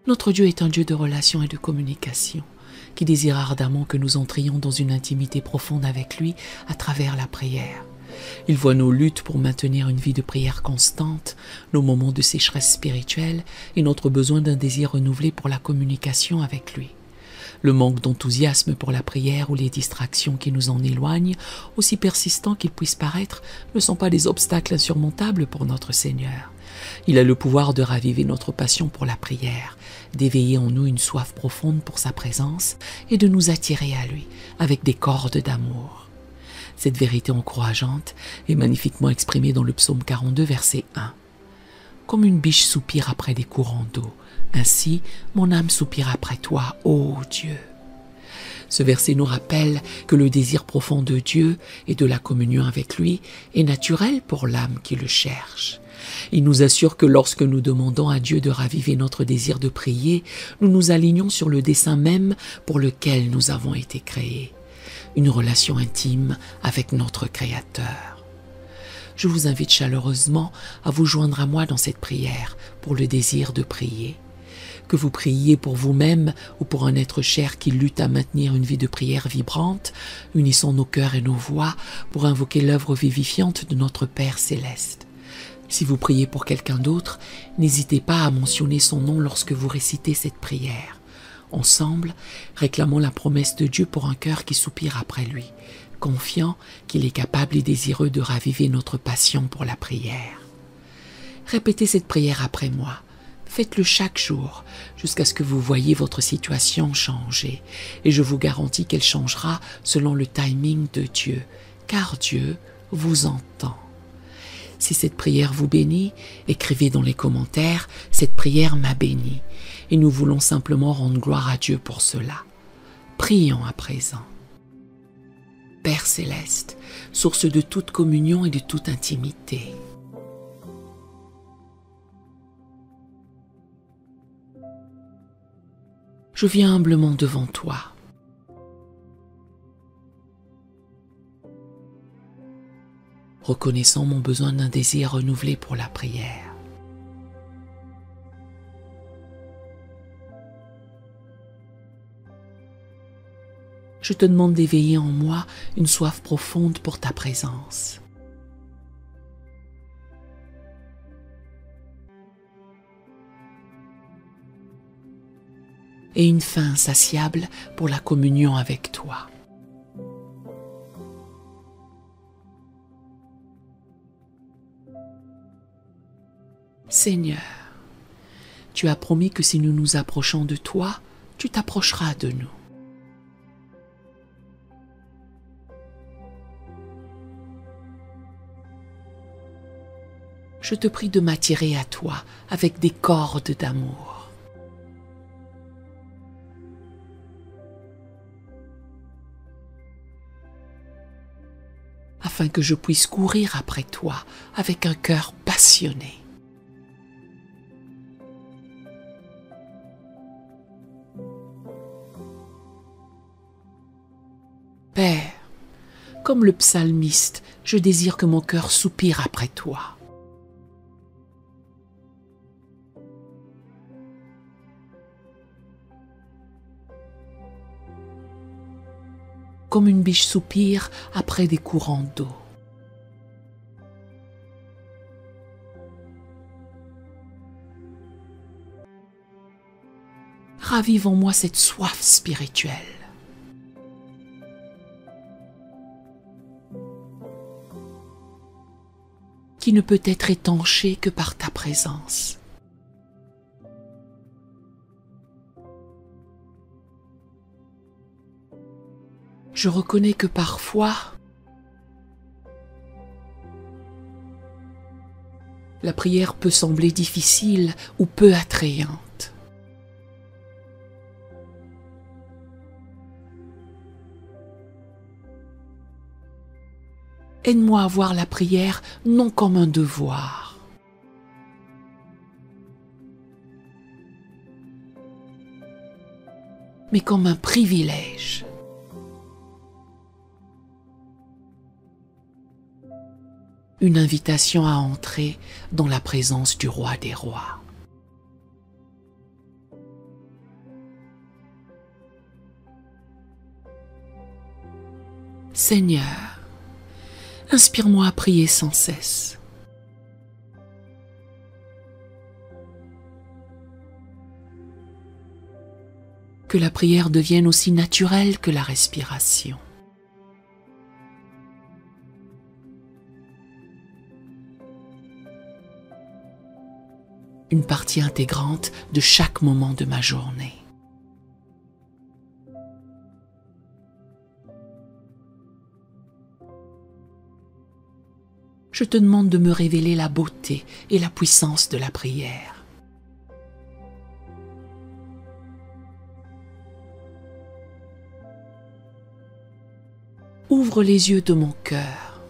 Notre Dieu est un Dieu de relation et de communication, qui désire ardemment que nous entrions dans une intimité profonde avec lui à travers la prière. Il voit nos luttes pour maintenir une vie de prière constante, nos moments de sécheresse spirituelle et notre besoin d'un désir renouvelé pour la communication avec lui. Le manque d'enthousiasme pour la prière ou les distractions qui nous en éloignent, aussi persistants qu'ils puissent paraître, ne sont pas des obstacles insurmontables pour notre Seigneur. Il a le pouvoir de raviver notre passion pour la prière, d'éveiller en nous une soif profonde pour sa présence et de nous attirer à lui avec des cordes d'amour. Cette vérité encourageante est magnifiquement exprimée dans le psaume 42, verset 1. « Comme une biche soupire après des courants d'eau, ainsi mon âme soupire après toi, ô Dieu. » Ce verset nous rappelle que le désir profond de Dieu et de la communion avec lui est naturel pour l'âme qui le cherche. Il nous assure que lorsque nous demandons à Dieu de raviver notre désir de prier, nous nous alignons sur le dessein même pour lequel nous avons été créés. Une relation intime avec notre Créateur. Je vous invite chaleureusement à vous joindre à moi dans cette prière pour le désir de prier. Que vous priez pour vous-même ou pour un être cher qui lutte à maintenir une vie de prière vibrante, unissons nos cœurs et nos voix pour invoquer l'œuvre vivifiante de notre Père céleste. Si vous priez pour quelqu'un d'autre, n'hésitez pas à mentionner son nom lorsque vous récitez cette prière. Ensemble, réclamons la promesse de Dieu pour un cœur qui soupire après lui, confiant qu'il est capable et désireux de raviver notre passion pour la prière. Répétez cette prière après moi. Faites-le chaque jour, jusqu'à ce que vous voyiez votre situation changer, et je vous garantis qu'elle changera selon le timing de Dieu, car Dieu vous entend. Si cette prière vous bénit, écrivez dans les commentaires « Cette prière m'a béni » et nous voulons simplement rendre gloire à Dieu pour cela. Prions à présent. Père céleste, source de toute communion et de toute intimité, je viens humblement devant toi. Reconnaissant mon besoin d'un désir renouvelé pour la prière. Je te demande d'éveiller en moi une soif profonde pour ta présence. Et une faim insatiable pour la communion avec toi. Seigneur, tu as promis que si nous nous approchons de toi, tu t'approcheras de nous. Je te prie de m'attirer à toi avec des cordes d'amour. Afin que je puisse courir après toi avec un cœur passionné. Père, comme le psalmiste, je désire que mon cœur soupire après toi. Comme une biche soupire après des courants d'eau. Ravive en moi cette soif spirituelle. Qui ne peut être étanchée que par ta présence. Je reconnais que parfois, la prière peut sembler difficile ou peu attrayante. Aide-moi à voir la prière non comme un devoir, mais comme un privilège. Une invitation à entrer dans la présence du Roi des Rois. Seigneur, inspire-moi à prier sans cesse. Que la prière devienne aussi naturelle que la respiration. Une partie intégrante de chaque moment de ma journée. Je te demande de me révéler la beauté et la puissance de la prière. Ouvre les yeux de mon cœur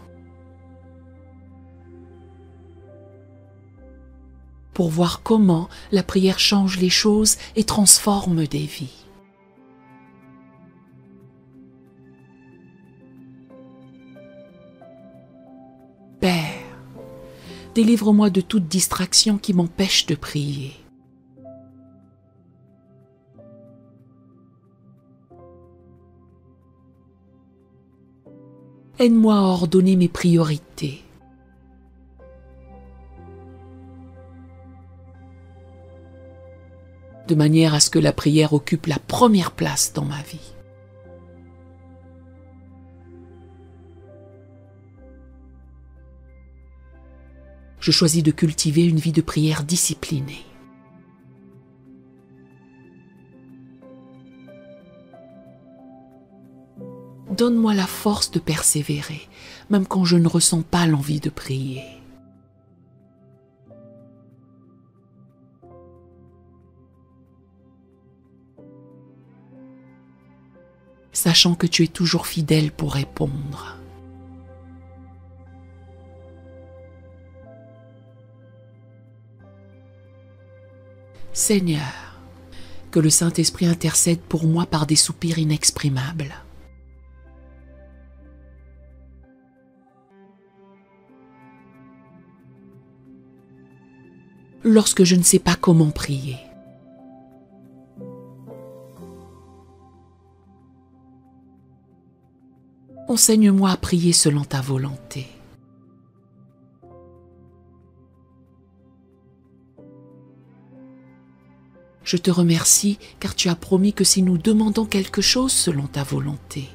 pour voir comment la prière change les choses et transforme des vies. Père, délivre-moi de toute distraction qui m'empêche de prier. Aide-moi à ordonner mes priorités. De manière à ce que la prière occupe la première place dans ma vie. Je choisis de cultiver une vie de prière disciplinée. Donne-moi la force de persévérer, même quand je ne ressens pas l'envie de prier. Sachant que tu es toujours fidèle pour répondre. Seigneur, que le Saint-Esprit intercède pour moi par des soupirs inexprimables. Lorsque je ne sais pas comment prier. Enseigne-moi à prier selon ta volonté. Je te remercie car tu as promis que si nous demandons quelque chose selon ta volonté,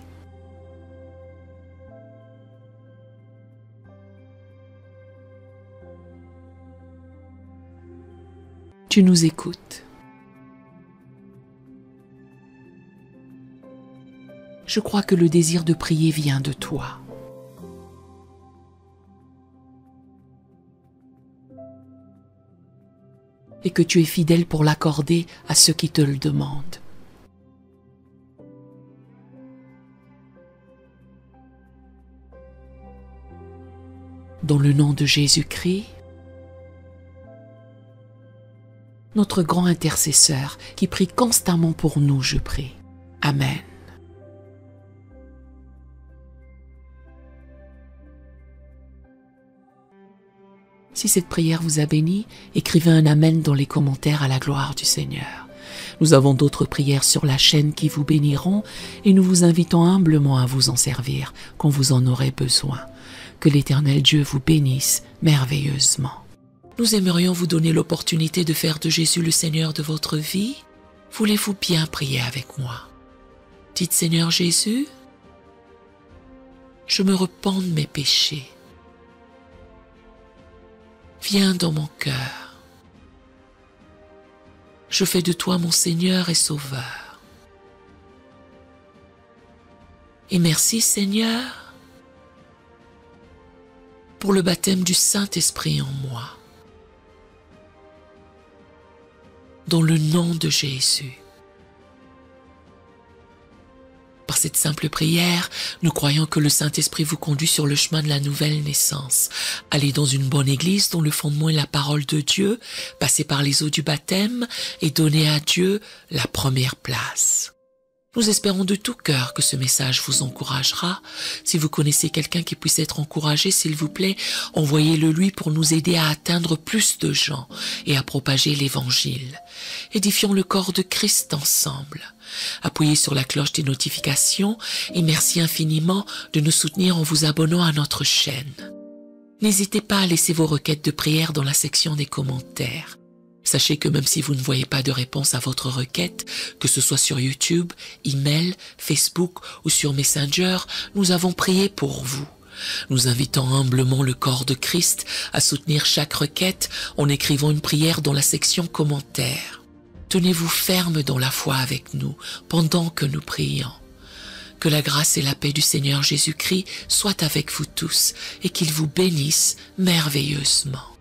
tu nous écoutes. Je crois que le désir de prier vient de toi. Et que tu es fidèle pour l'accorder à ceux qui te le demandent. Dans le nom de Jésus-Christ, notre grand intercesseur qui prie constamment pour nous, je prie. Amen. Si cette prière vous a béni, écrivez un Amen dans les commentaires à la gloire du Seigneur. Nous avons d'autres prières sur la chaîne qui vous béniront et nous vous invitons humblement à vous en servir quand vous en aurez besoin. Que l'Éternel Dieu vous bénisse merveilleusement. Nous aimerions vous donner l'opportunité de faire de Jésus le Seigneur de votre vie. Voulez-vous bien prier avec moi? Dites Seigneur Jésus, je me repens de mes péchés. Viens dans mon cœur. Je fais de toi mon Seigneur et Sauveur. Et merci Seigneur pour le baptême du Saint-Esprit en moi. Dans le nom de Jésus. Par cette simple prière, nous croyons que le Saint-Esprit vous conduit sur le chemin de la nouvelle naissance. Allez dans une bonne église dont le fondement est la parole de Dieu, passez par les eaux du baptême et donnez à Dieu la première place. Nous espérons de tout cœur que ce message vous encouragera. Si vous connaissez quelqu'un qui puisse être encouragé, s'il vous plaît, envoyez-le lui pour nous aider à atteindre plus de gens et à propager l'Évangile. Édifions le corps de Christ ensemble. Appuyez sur la cloche des notifications et merci infiniment de nous soutenir en vous abonnant à notre chaîne. N'hésitez pas à laisser vos requêtes de prière dans la section des commentaires. Sachez que même si vous ne voyez pas de réponse à votre requête, que ce soit sur YouTube, email, Facebook ou sur Messenger, nous avons prié pour vous. Nous invitons humblement le corps de Christ à soutenir chaque requête en écrivant une prière dans la section commentaires. Tenez-vous ferme dans la foi avec nous pendant que nous prions. Que la grâce et la paix du Seigneur Jésus-Christ soient avec vous tous et qu'il vous bénisse merveilleusement.